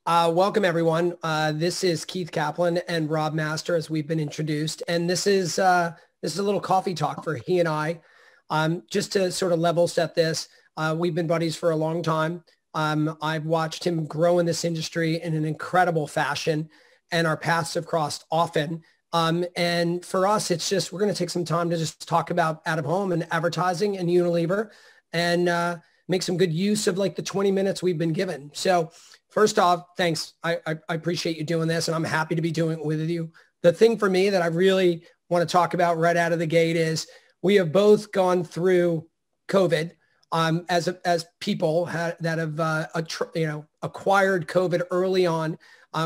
Welcome, everyone. This is Keith Kaplan and Rob Master, as we've been introduced. And this is a little coffee talk for he and I. Just to sort of level set this, we've been buddies for a long time. I've watched him grow in this industry in an incredible fashion, and our paths have crossed often. And for us, it's just, we're going to take some time to just talk about out of home and advertising and Unilever and make some good use of like the 20 minutes we've been given. So first off, thanks. I appreciate you doing this, and I'm happy to be doing it with you. The thing for me that I really want to talk about right out of the gate is we have both gone through COVID as people that have acquired COVID early on.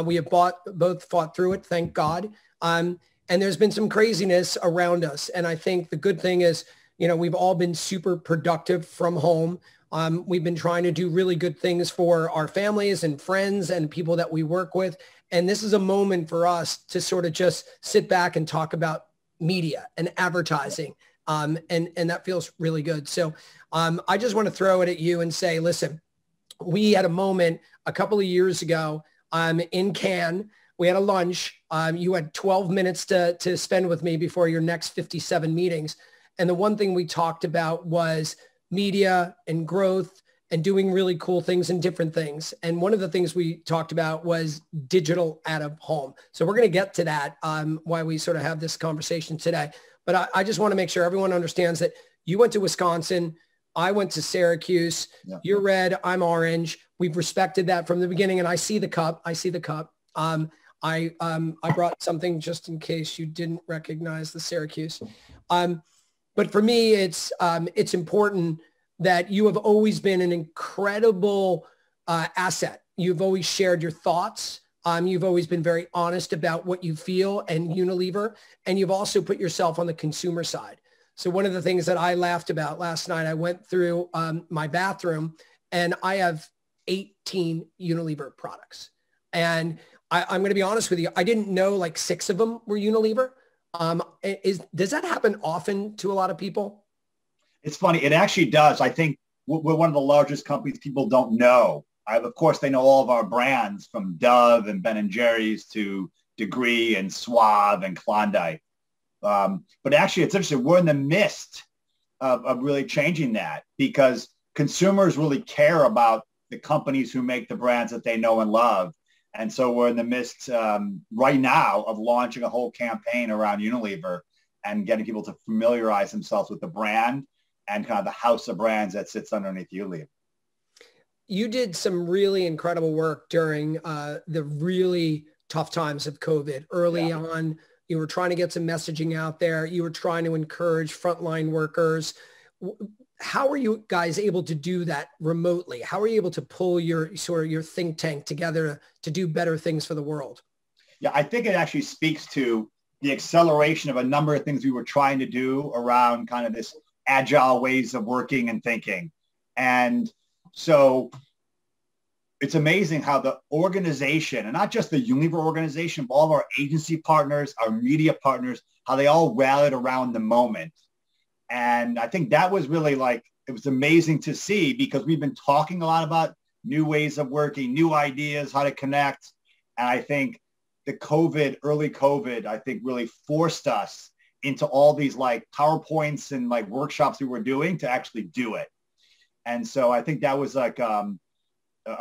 We have both fought through it, thank God. And there's been some craziness around us. And I think the good thing is, we've all been super productive from home. We've been trying to do really good things for our families and friends and people that we work with. And this is a moment for us to sort of just sit back and talk about media and advertising. And that feels really good. So I just want to throw it at you and say, listen, we had a moment a couple of years ago in Cannes. We had a lunch. You had 12 minutes to spend with me before your next 57 meetings. And the one thing we talked about was media and growth and doing really cool things and different things. And one of the things we talked about was digital out of home. So we're going to get to that, why we sort of have this conversation today. But I just want to make sure everyone understands that you went to Wisconsin. I went to Syracuse. Yeah. You're red. I'm orange. We've respected that from the beginning. And I see the cup. I brought something just in case you didn't recognize the Syracuse. But for me, it's important that you have always been an incredible asset. You've always shared your thoughts. You've always been very honest about what you feel and Unilever, and you've also put yourself on the consumer side. So one of the things that I laughed about last night, I went through my bathroom and I have 18 Unilever products. And I'm going to be honest with you, I didn't know like 6 of them were Unilever. Does that happen often to a lot of people? It's funny. It actually does. I think we're one of the largest companies people don't know. Of course, they know all of our brands from Dove and Ben& Jerry's to Degree and Suave and Klondike. But actually, it's interesting. We're in the midst of really changing that because consumers really care about the companies who make the brands that they know and love. And so we're in the midst right now of launching a whole campaign around Unilever and getting people to familiarize themselves with the brand and kind of the house of brands that sits underneath Unilever. You did some really incredible work during the really tough times of COVID. Early on, you were trying to get some messaging out there. You were trying to encourage frontline workers. How are you guys able to do that remotely? How are you able to pull your think tank together to do better things for the world? Yeah, I think it actually speaks to the acceleration of a number of things we were trying to do around kind of this agile ways of working and thinking. And so it's amazing how the organization, and not just the Unilever organization, but all of our agency partners, our media partners, how they all rallied around the moment. And I think that was really it was amazing to see because we've been talking a lot about new ways of working, new ideas, how to connect. And I think the early COVID, I think really forced us into all these PowerPoints and workshops we were doing to actually do it. And so I think that was a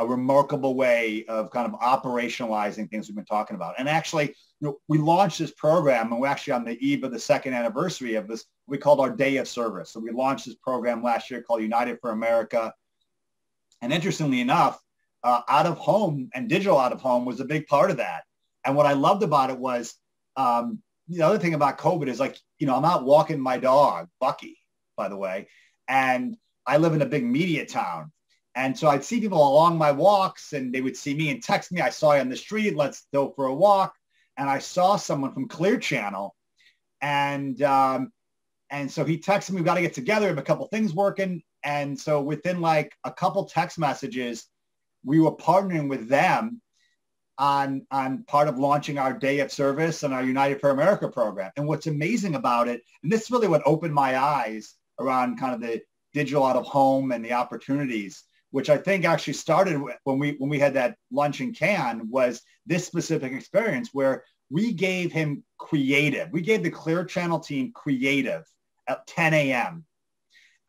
remarkable way of kind of operationalizing things we've been talking about. And actually, we launched this program and we're actually on the eve of the 2nd anniversary of this, we called our Day of Service. So we launched this program last year called United for America. And interestingly enough, out of home and digital out of home was a big part of that. And what I loved about it was, the other thing about COVID is I'm out walking my dog, Bucky, by the way, and I live in a big media town. And so I'd see people along my walks and they would see me and text me. I saw you on the street. Let's go for a walk. And I saw someone from Clear Channel. And so he texted me, we got to get together. We have a couple things working. And so within a couple text messages, we were partnering with them on part of launching our Day of Service and our United for America program. And what's amazing about it, and this is really what opened my eyes around kind of the digital out of home and the opportunities, which I think actually started when we had that lunch in Cannes, was this specific experience where we gave him creative. We gave the Clear Channel team creative at 10 a.m.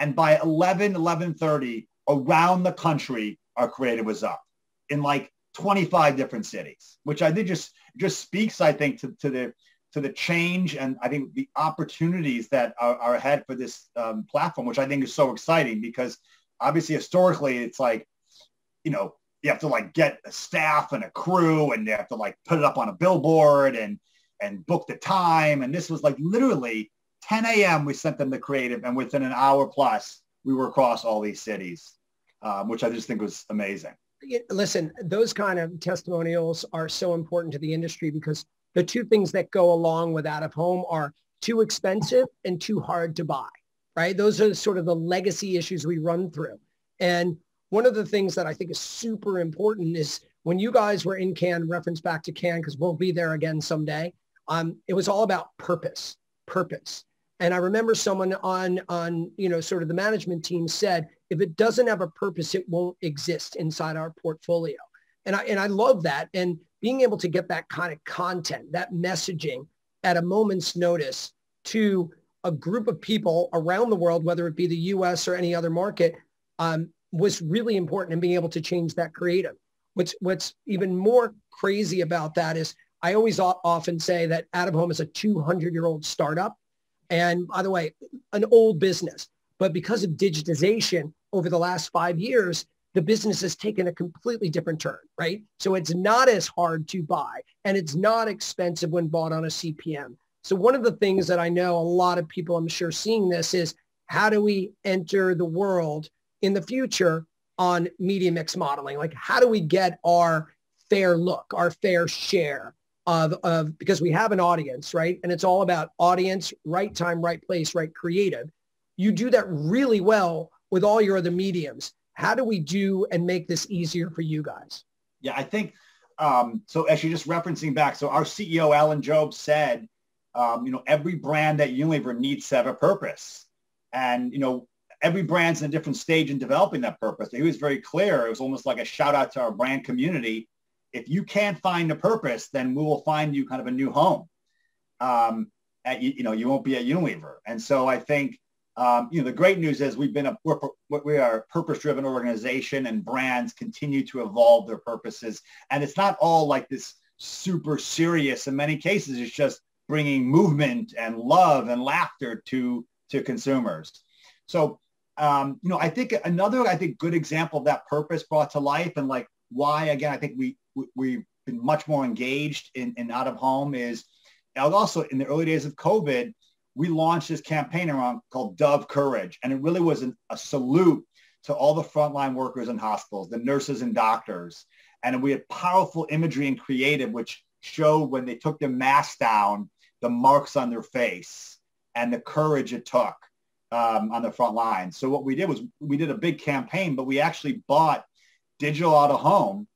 And by 11:30, around the country, our creative was up in like 25 different cities, which I think just speaks, I think, to the change and I think the opportunities that are ahead for this platform, which I think is so exciting because obviously historically it's like, you have to like get a staff and a crew and they have to like put it up on a billboard and book the time. And this was like literally 10 a.m. we sent them the creative and within an hour plus we were across all these cities, which I just think was amazing. Listen, those kind of testimonials are so important to the industry because the two things that go along with out of home are too expensive and too hard to buy, right? Those are sort of the legacy issues we run through. And one of the things that I think is super important is when you guys were in Cannes, reference back to Cannes, because we'll be there again someday, it was all about purpose. And I remember someone on sort of the management team said, if it doesn't have a purpose, it won't exist inside our portfolio. And I love that. And being able to get that kind of content, that messaging at a moment's notice to a group of people around the world, whether it be the US or any other market, was really important in being able to change that creative. What's even more crazy about that is I always often say that out of home is a 200-year-old startup. And by the way, an old business. But because of digitization over the last 5 years, the business has taken a completely different turn, right? So it's not as hard to buy and it's not expensive when bought on a CPM. So one of the things that I know a lot of people, I'm sure, seeing this is how do we enter the world in the future on media mix modeling? Like how do we get our fair look, our fair share of because we have an audience, right? And it's all about audience, right time, right place, right creative. You do that really well with all your other mediums. How do we do and make this easier for you guys? Yeah, I think, so actually just referencing back, so our CEO, Alan Job, said, every brand at Unilever needs to have a purpose. And, every brand's in a different stage in developing that purpose. He was very clear. It was almost like a shout out to our brand community. If you can't find a purpose, then we will find you kind of a new home. You won't be at Unilever. And so I think, the great news is we are a purpose-driven organization and brands continue to evolve their purposes. And it's not all like this super serious. In many cases, it's just bringing movement and love and laughter to consumers. So, I think another, good example of that purpose brought to life and like why, again, I think we've been much more engaged in out of home is also in the early days of COVID, we launched this campaign called Dove Courage. And it really was a salute to all the frontline workers in hospitals, the nurses and doctors. And we had powerful imagery and creative, which showed when they took their masks down, the marks on their face and the courage it took on the front line. So what we did was we did a big campaign, but we actually bought digital out of home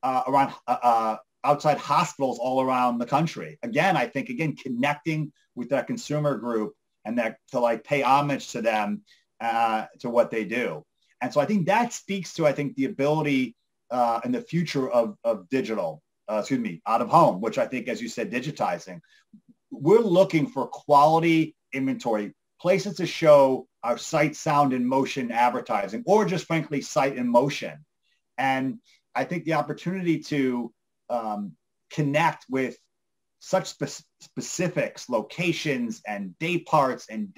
around outside hospitals all around the country. Again, I think, connecting with that consumer group and that to like pay homage to them, to what they do. And so I think that speaks to, the ability in the future of digital, out of home, which I think, as you said, digitizing. We're looking for quality inventory, places to show our sight, sound, and motion advertising, or just frankly, sight and motion. And I think the opportunity to connect with such specifics, locations, and day parts, and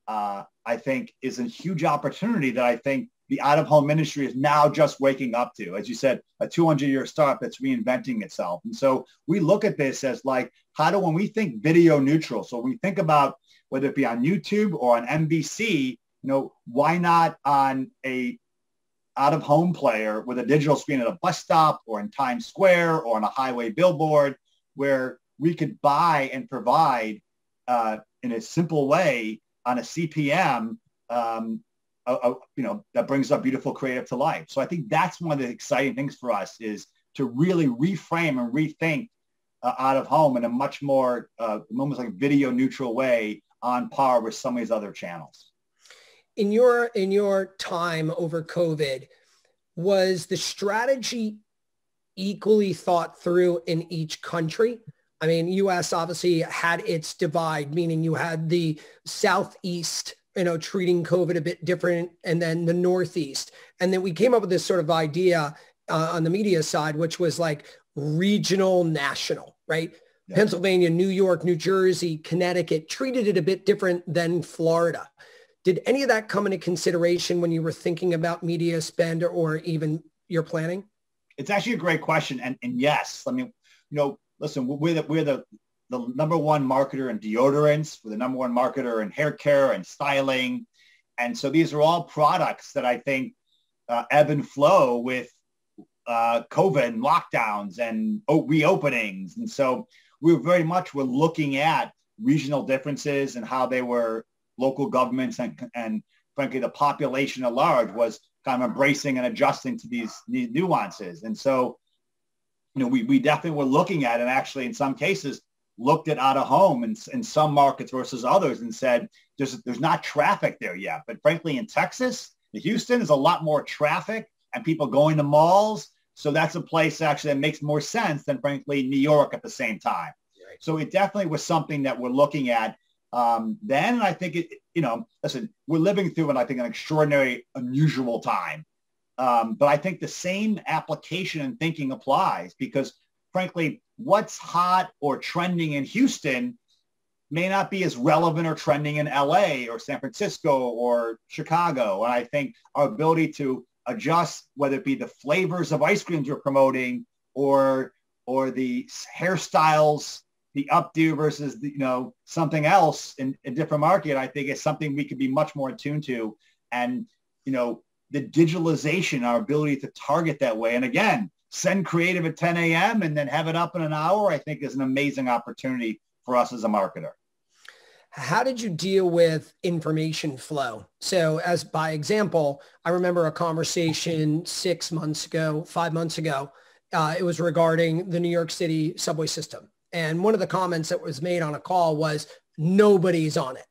I think is a huge opportunity that I think the out-of-home industry is now just waking up to. As you said, a 200-year startup that's reinventing itself. And so we look at this as like, when we think video neutral, so when we think about whether it be on YouTube or on NBC, why not on a out-of-home player with a digital screen at a bus stop or in Times Square or on a highway billboard where we could buy and provide in a simple way on a CPM, that brings our beautiful creative to life. So I think that's one of the exciting things for us is to really reframe and rethink out of home in a much more almost like video neutral way on par with some of these other channels. in your time over COVID, was the strategy equally thought through in each country? I mean, US obviously had its divide, meaning you had the Southeast, treating COVID a bit different, and then the Northeast. And then we came up with this sort of idea on the media side, which was like regional, national, right? Yeah. Pennsylvania, New York, New Jersey, Connecticut treated it a bit different than Florida. Did any of that come into consideration when you were thinking about media spend or even your planning? It's actually a great question. And yes, I mean, listen, we're the number one marketer in deodorants. We're the number one marketer in hair care and styling. And so these are all products that I think ebb and flow with COVID and lockdowns and reopenings. And so we're looking at regional differences and how they were local governments and frankly, the population at large was kind of embracing and adjusting to these nuances. And so, we definitely were looking at, and actually in some cases looked at out of home in some markets versus others and said, there's not traffic there yet. But frankly, in Texas, Houston, there's a lot more traffic and people going to malls. So that's a place actually that makes more sense than frankly, New York at the same time. Right. So it definitely was something that we're looking at. Then I think listen, we're living through an extraordinary, unusual time. But I think the same application and thinking applies because frankly, what's hot or trending in Houston may not be as relevant or trending in LA or San Francisco or Chicago. And I think our ability to adjust, whether it be the flavors of ice creams we're promoting or the hairstyles, the updo versus something else in a different market, I think is something we could be much more attuned to. And, the digitalization, our ability to target that way. And again, send creative at 10 a.m. and then have it up in an hour, I think is an amazing opportunity for us as a marketer. How did you deal with information flow? So as by example, I remember a conversation 5 months ago. It was regarding the New York City subway system. And one of the comments that was made on a call was nobody's on it.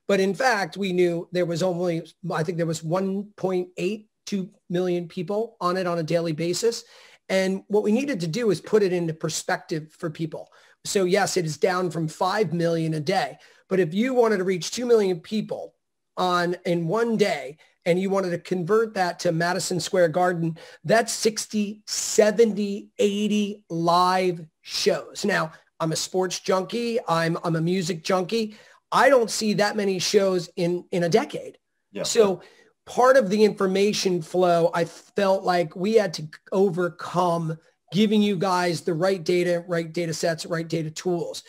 But in fact, we knew there was only, I think there was 1.82 million people on it on a daily basis. And what we needed to do is put it into perspective for people. So yes, it is down from 5 million a day. But if you wanted to reach 2 million people in one day, and you wanted to convert that to Madison Square Garden, that's 60, 70, 80 live shows. Now, I'm a sports junkie. I'm a music junkie. I don't see that many shows in a decade. Yeah. So part of the information flow, I felt like we had to overcome giving you guys the right data sets, right data tools.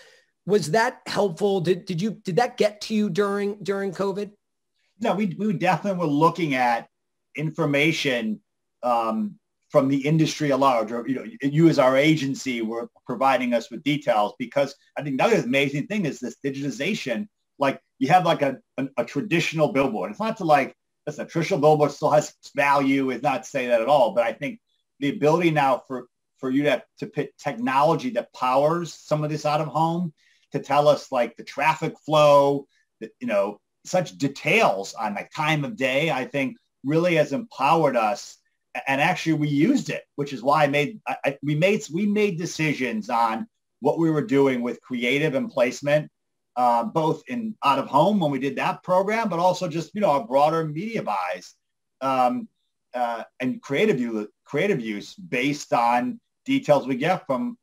Was that helpful? Did that get to you during COVID? No, we definitely were looking at information from the industry at large, or you as our agency were providing us with details, because I think the other amazing thing is this digitization. Like you have like a traditional billboard. It's not to listen, a traditional billboard still has value. Is not to say that at all, but I think the ability now for you to put technology that powers some of this out of home to tell us like the traffic flow, such details on like time of day, I think really has empowered us. And actually we used it, which is why we made decisions on what we were doing with creative and placement, both in out of home when we did that program, but also just, our broader media buys and creative use based on details we get from,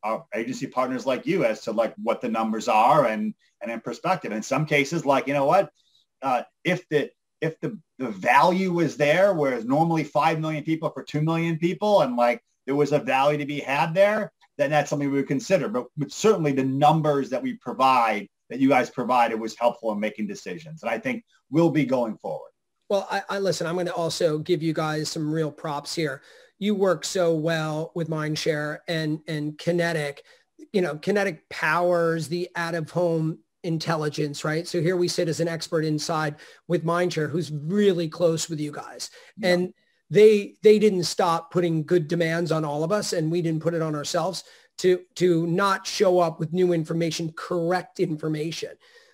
our agency partners like you as to like what the numbers are and in perspective. In some cases, like, if the value was there, whereas normally 5 million people for 2 million people, and like there was a value to be had there, then that's something we would consider. But certainly the numbers that you guys provided was helpful in making decisions. And I think will be going forward. Well, I listen, I'm going to also give you guys some real props here. You work so well with Mindshare and Kinetic. Kinetic powers the out-of-home intelligence, right? So here we sit as an expert inside with Mindshare, who's really close with you guys. Yeah. And they didn't stop putting good demands on all of us, and we didn't put it on ourselves to not show up with new information, correct information.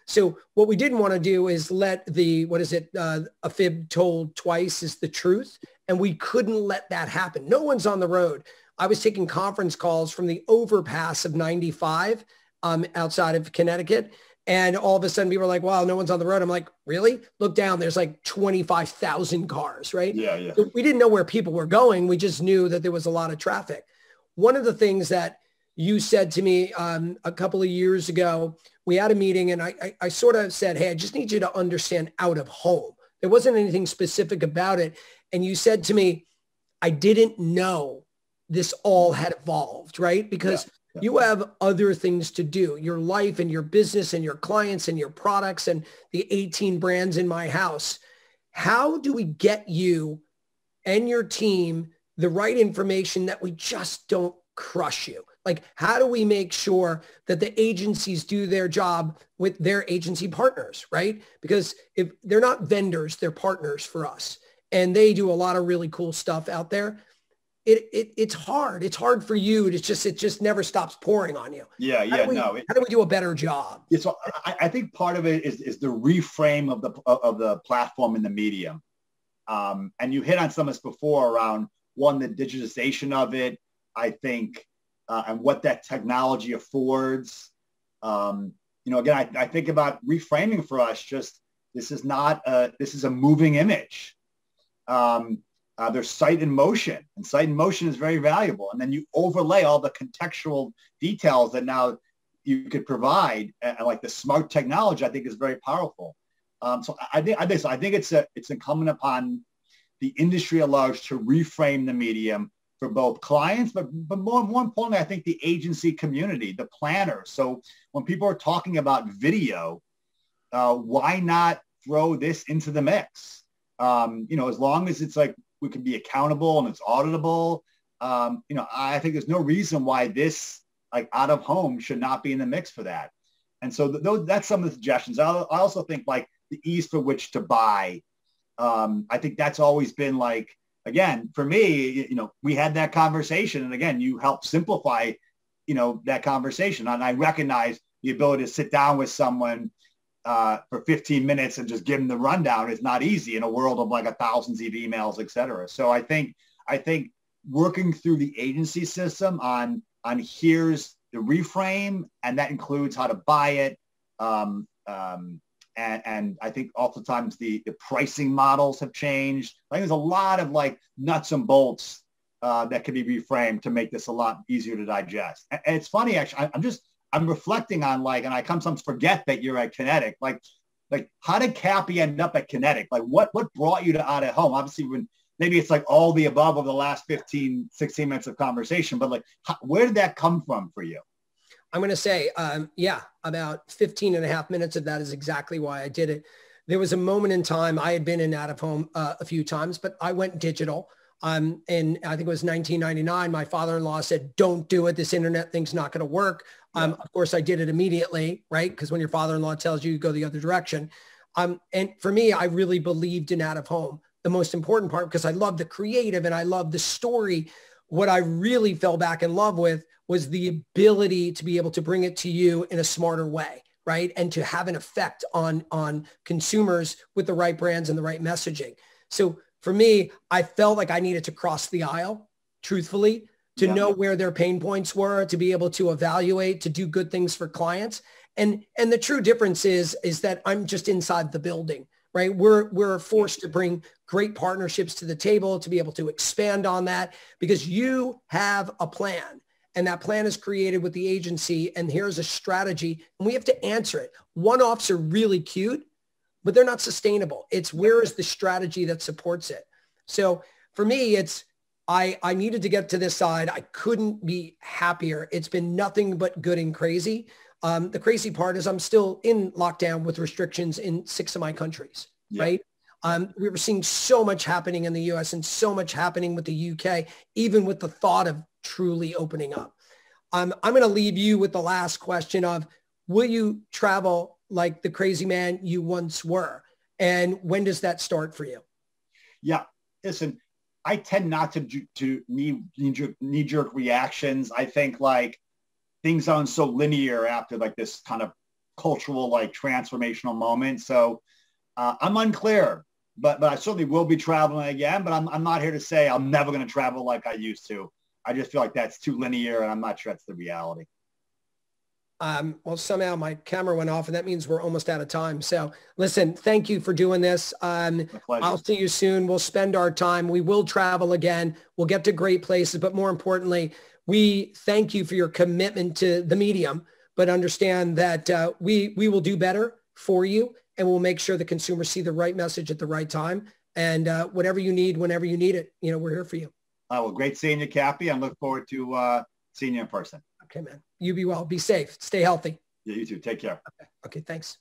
So what we didn't want to do is let a fib told twice is the truth. And we couldn't let that happen. No one's on the road. I was taking conference calls from the overpass of 95 outside of Connecticut. And all of a sudden people were like, wow, no one's on the road. I'm like, really? Look down. There's like 25,000 cars, right? Yeah. So we didn't know where people were going. We just knew that there was a lot of traffic. One of the things that you said to me a couple of years ago, we had a meeting and I sort of said, hey, I just need you to understand out of home. There wasn't anything specific about it. And you said to me, I didn't know this all had evolved, right? Because you have other things to do, your life and your business and your clients and your products and the 18 brands in my house. How do we get you and your team the right information that we just don't crush you? Like, how do we make sure that the agencies do their job with their agency partners, right? Because if they're not vendors, they're partners for us. And they do a lot of really cool stuff out there. It's hard. It's hard for you. It just never stops pouring on you. Yeah. How do we do a better job? So I think part of it is the reframe of the platform and the medium. And you hit on some of this before around one, the digitization of it, I think, and what that technology affords. Again, I think about reframing for us. Just this is a moving image. There's sight in motion, and sight in motion is very valuable. And then you overlay all the contextual details that now you could provide, and like the smart technology, I think is very powerful. So I think it's incumbent upon the industry at large to reframe the medium for both clients, but more importantly, I think the agency community, the planners. So when people are talking about video, why not throw this into the mix? As long as it's like we can be accountable and it's auditable, I think there's no reason why this like out of home should not be in the mix for that. And so that's some of the suggestions. I also think like the ease for which to buy. I think that's always been like, again, for me, we had that conversation, and again, you helped simplify, that conversation. And I recognize the ability to sit down with someone for 15 minutes and just give them the rundown is not easy in a world of like thousands of emails, et cetera. So I think working through the agency system on here's the reframe, and that includes how to buy it. And I think oftentimes the pricing models have changed. I think there's a lot of like nuts and bolts that can be reframed to make this a lot easier to digest. And it's funny, actually, I'm reflecting on like, and I sometimes forget that you're at Kinetic. Like how did Cappy end up at Kinetic? Like what brought you to out of home? Obviously, maybe it's like all the above over the last 15, 16 minutes of conversation, but like, where did that come from for you? I'm going to say, about 15 and a half minutes of that is exactly why I did it. There was a moment in time, I had been in out of home a few times, but I went digital. And I think it was 1999. My father-in-law said, don't do it. This internet thing's not going to work. Of course, I did it immediately, right? Because when your father-in-law tells you, go the other direction. And for me, I really believed in out of home. The most important part, because I love the creative and I love the story. What I really fell back in love with was the ability to be able to bring it to you in a smarter way, right? And to have an effect on consumers with the right brands and the right messaging. So for me, I felt like I needed to cross the aisle, truthfully, to know where their pain points were, to be able to evaluate, to do good things for clients. And the true difference is that I'm just inside the building, right? We're forced to bring great partnerships to the table to be able to expand on that because you have a plan. And that plan is created with the agency. And here's a strategy. And we have to answer it. One-offs are really cute, but they're not sustainable. It's where is the strategy that supports it? So for me, it's I needed to get to this side. I couldn't be happier. It's been nothing but good and crazy. The crazy part is I'm still in lockdown with restrictions in 6 of my countries, right? We were seeing so much happening in the US and so much happening with the UK, even with the thought of truly opening up. I'm going to leave you with the last question of, will you travel like the crazy man you once were? And when does that start for you? Yeah, listen, I tend not to knee-jerk reactions. I think like things aren't so linear after like this kind of cultural, like transformational moment. So I'm unclear, but I certainly will be traveling again, but I'm not here to say I'm never going to travel like I used to. I just feel like that's too linear, and I'm not sure that's the reality. Well, somehow my camera went off, and that means we're almost out of time. So listen, thank you for doing this. I'll see you soon. We'll spend our time. We will travel again. We'll get to great places, but more importantly, we thank you for your commitment to the medium, but understand that we will do better for you, and we'll make sure the consumers see the right message at the right time. And whatever you need, whenever you need it, we're here for you. Well, great seeing you, Cappy. I look forward to seeing you in person. Okay, man. You be well. Be safe. Stay healthy. Yeah, you too. Take care. Okay, thanks.